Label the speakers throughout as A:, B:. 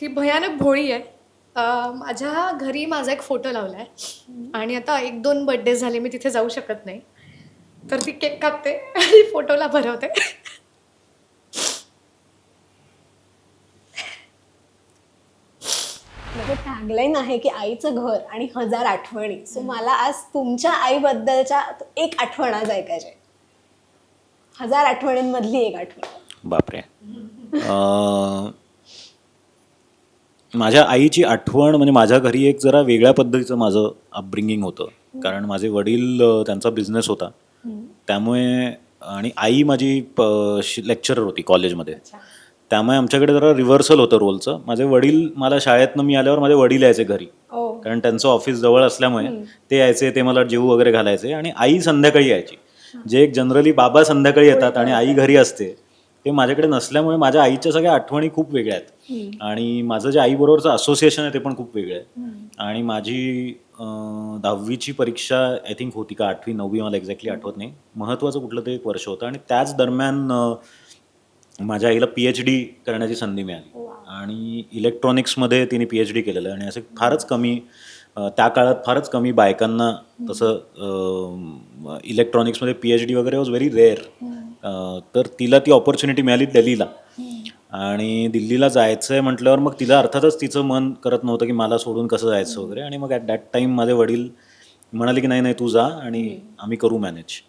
A: ती भयानक भोळी आहे. माझ्या घरी माझा एक फोटो लावला आहे आणि आता 1-2 बर्थडे झाले मी तिथे जाऊ शकत नाही. तर ती केक कापते आणि फोटोला भरवते.
B: म्हणजे टॅगलाईन आहे की आईचं घर आणि 1000 आठवणी. सो मला आज तुमच्या आईबद्दलच्या एक आठवण आज ऐकायची आहे. 1000 आठवणींमधली एक आठवण.
C: बापरे. माझ्या आईची आठवण म्हणजे माझ्या घरी एक जरा वेगळ्या पद्धतीचं माझं अपब्रिंगिंग होतं. कारण माझे वडील त्यांचा बिझनेस होता त्यामुळे, आणि आई माझी लेक्चरर होती कॉलेजमध्ये, त्यामुळे आमच्याकडे जरा रिव्हर्सल होतं रोलचं. माझे वडील, मला शाळेतनं मी आल्यावर माझे वडील यायचे घरी, कारण त्यांचं ऑफिस जवळ असल्यामुळे ते यायचे, ते मला जेवू वगैरे घालायचे, आणि आई संध्याकाळी यायची. जे एक जनरली बाबा संध्याकाळी येतात आणि आई घरी असते, ते माझ्याकडे नसल्यामुळे माझ्या आईच्या सगळ्या आठवणी खूप वेगळ्या आहेत. आणि माझं जे आईबरोबरचं असोसिएशन आहे ते पण खूप वेगळं आहे. आणि माझी 10वीची परीक्षा आय थिंक होती का 8वी 9वी, मला एक्झॅक्टली आठवत नाही, महत्त्वाचं कुठलं ते एक वर्ष होतं. आणि त्याच दरम्यान माझ्या आईला PhD करण्याची संधी मिळाली, आणि इलेक्ट्रॉनिक्समध्ये तिने PhD केलेलं आहे. आणि असं फारच कमी, त्या काळात फारच कमी बायकांना तसं इलेक्ट्रॉनिक्समध्ये PhD वगैरे वॉज व्हेरी रेअर. तर तिला ती ऑपॉर्च्युनिटी मिळाली दिल्लीला, आणि दिल्लीला जायचं आहे म्हटल्यावर मग तिला अर्थातच तिचं मन करत नव्हतं की मला सोडून कसं जायचं वगैरे. आणि मग ॲट दॅट टाईम माझे वडील म्हणाले की नाही नाही तू जा आणि आम्ही करू मॅनेज.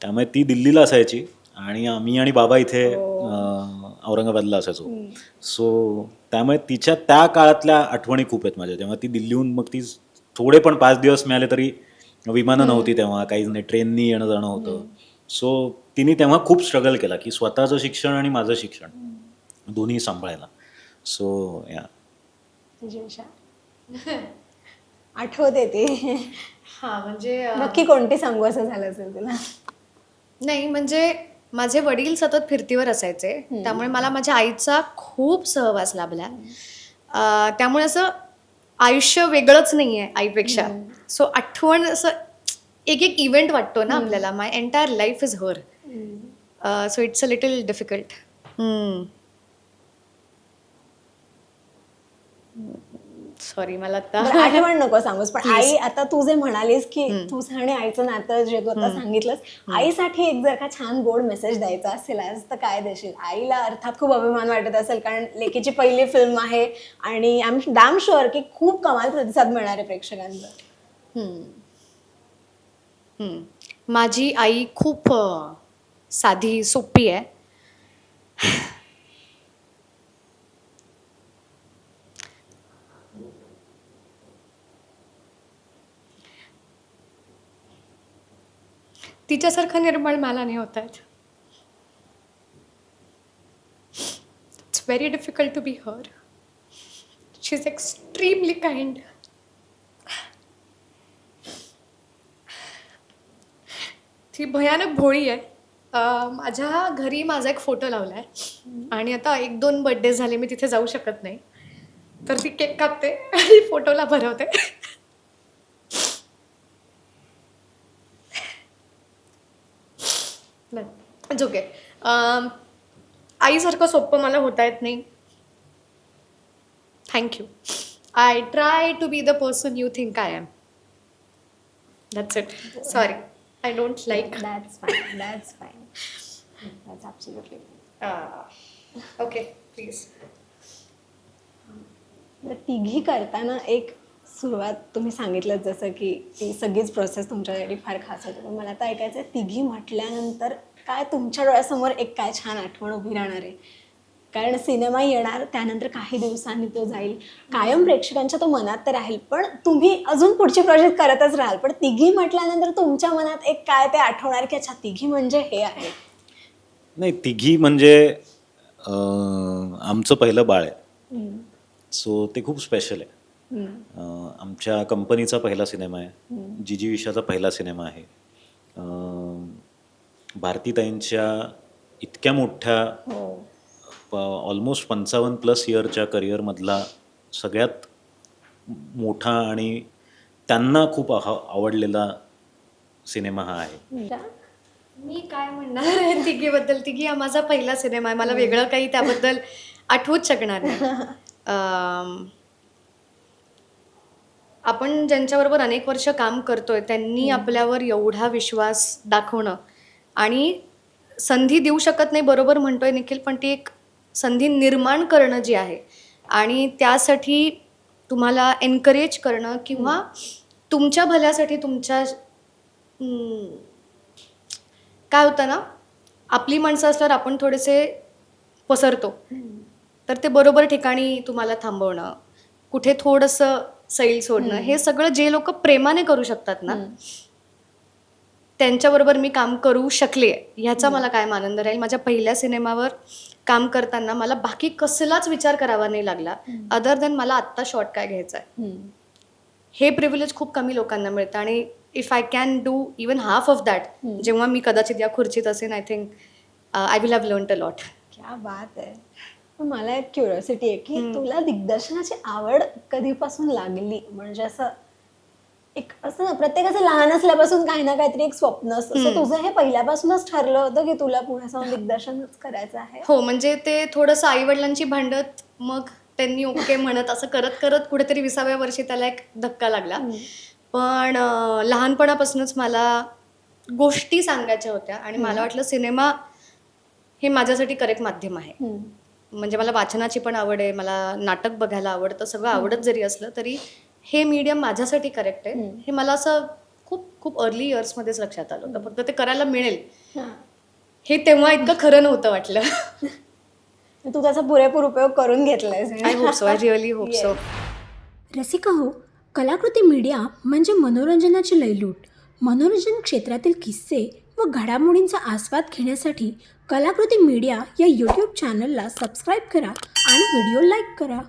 C: त्यामुळे ती दिल्लीला असायची आणि आम्ही आणि बाबा इथे औरंगाबादला असायचो. सो त्यामुळे तिच्या त्या काळातल्या आठवणी खूप आहेत माझ्या. तेव्हा ती दिल्लीहून, मग ती थोडे पण 5 दिवस मिळाले तरी, विमानं नव्हती तेव्हा, काहीच नाही, ट्रेननी येणं जाणं होतं. सो तिने तेव्हा खूप स्ट्रगल केला की स्वतःचं शिक्षण आणि माझं शिक्षण दोन्ही सांभाळायला. सो या
B: आठवते ती.
A: हां, म्हणजे
B: नक्की कोणती सांगू असं झालं असेल तुला?
A: नाही, म्हणजे माझे वडील सतत फिरतीवर असायचे, त्यामुळे मला माझ्या आईचा खूप सहवास लाभला. त्यामुळे असं आयुष्य वेगळंच नाही आहे आईपेक्षा. सो आठवण असं एक एक इव्हेंट वाटतो ना आपल्याला. My entire life is her. So it's a little difficult. Sorry, मला
B: बरं,
A: आता
B: आठवण नको सांगूस, पण
A: Please.
B: आई, आता तू जे म्हणालीस की तुझं आणि आईचं नातं जे तू आता सांगितलंस, आईसाठी एक जर का छान गोड मेसेज द्यायचा असेल आज, तर काय देशील? आईला अर्थात खूप अभिमान वाटत असेल, कारण लेकीची पहिली फिल्म आहे आणि आय एम डॅम शुअर की खूप कमाल प्रतिसाद मिळणार आहे प्रेक्षकांचा.
A: माझी आई खूप साधी सोपी आहे. तिच्यासारखं निर्मळ मला नाही होत आहेत. It's very difficult to be her. She is extremely kind. ती भयानक भोळी आहे. माझ्या घरी माझा एक फोटो लावला आहे आणि आता 1-2 बर्थडे झाले मी तिथे जाऊ शकत नाही. तर ती केक कापते आणि फोटोला भरवते. It's okay. आईसारखं सोपं मला होता येत नाही. Thank you. I try to be the person you think I am. That's it. Sorry, I don't like.
B: That's fine, that's fine, that's absolutely.
A: Okay, please.
B: तिघी करताना एक सुरुवात तुम्ही सांगितलं, जसं की ती सगळीच प्रोसेस तुमच्यासाठी फार खास होती. पण मला आता ऐकायचं आहे, तिघी म्हटल्यानंतर काय तुमच्या डोळ्यासमोर एक काय छान आठवण उभी राहणार आहे? कारण सिनेमा येणार, त्यानंतर काही दिवसांनी तो जाईल, कायम प्रेक्षकांच्या तो मनात तर राहील, पण तुम्ही अजून पुढची प्रोजेक्ट करतच राहाल. पण तिघी म्हटल्यानंतर तुमच्या मनात एक काय ते आठवणार की अच्छा तिघी म्हणजे हे आहे?
C: नाही, तिघी म्हणजे आमचं पहिलं बाळ आहे. सो ते खूप स्पेशल आहे. आमच्या कंपनीचा पहिला सिनेमा आहे. जीजी विशाचा पहिला सिनेमा आहे. भारतीताईंच्या इतक्या मोठ्या ऑलमोस्ट 55+ इयरच्या करिअरमधला सगळ्यात मोठा आणि त्यांना खूप आवडलेला सिनेमा हा आहे.
A: मी काय म्हणणार आहे तिघीबद्दल. तिघी हा माझा पहिला सिनेमा आहे. मला वेगळं काही त्याबद्दल आठवूच शकणार नाही. आपण ज्यांच्याबरोबर अनेक वर्ष काम करतोय त्यांनी आपल्यावर एवढा विश्वास दाखवणं आणि संधी देऊ शकत नाही, बरोबर म्हणतोय निखिल, पण ती एक संधी निर्माण करणं जी आहे आणि त्यासाठी तुम्हाला एनकरेज करणं किंवा तुमच्या भल्यासाठी तुमच्या काय होतं ना, आपली माणसं असल्यावर आपण थोडेसे पसरतो, तर ते बरोबर ठिकाणी तुम्हाला थांबवणं, कुठे थोडंसं सैल सोडणं, हे सगळं जे लोक प्रेमाने करू शकतात ना, त्यांच्याबरोबर मी काम करू शकले ह्याचा मला कायम आनंद राहील. माझ्या पहिल्या सिनेमावर काम करताना मला बाकी कसलाच विचार करावा नाही लागला अदर दॅन मला आत्ता शॉट काय घ्यायचा आहे. हे प्रिव्हिलेज खूप कमी लोकांना मिळतं आणि if I can do even half of that, जेव्हा मी कदाचित या खुर्चीत असेन, I think I will have learn a lot.
B: क्या बात आहे. पण मला एक क्युरिओसिटी आहे की तुला दिग्दर्शनाची आवड कधीपासून लागली? म्हणजे असं एक असं ना, प्रत्येकाचं लहान असल्यापासून काही ना काहीतरी एक स्वप्न असतं. असं तुझं हे पहिल्यापासूनच ठरलं होतं की तुला पुढे जाऊन दिग्दर्शनच करायचं आहे?
A: हो, म्हणजे ते थोडंसं आईवडिलांची भांडत, मग त्यांनी ओके म्हणत, असं करत करत कुठेतरी 20व्या वर्षी त्याला एक धक्का लागला. पण लहानपणापासूनच मला गोष्टी सांगायच्या होत्या आणि मला वाटलं सिनेमा हे माझ्यासाठी करेक्ट माध्यम आहे. म्हणजे मला वाचनाची पण आवड आहे, मला नाटक बघायला आवडतं, सगळं आवडत जरी असलं तरी हे मीडियम माझ्यासाठी करेक्ट आहे, हे मला असं खूप खूप अर्ली इयर्समध्येच लक्षात आलं होतं. फक्त ते करायला मिळेल हे तेव्हा इतकं खरं नव्हतं वाटलं.
B: तू त्याचा पुरेपूर उपयोग करून घेतलायस.
A: I hope so, I really hope so.
D: Rasika हो, कलाकृती मीडिया म्हणजे मनोरंजनाची लयलूट. मनोरंजन क्षेत्रातील किस्से व घडामोडींचा आस्वाद घेण्यासाठी कलाकृती मीडिया या यूट्यूब चॅनलला सबस्क्राईब करा आणि व्हिडिओ लाईक करा.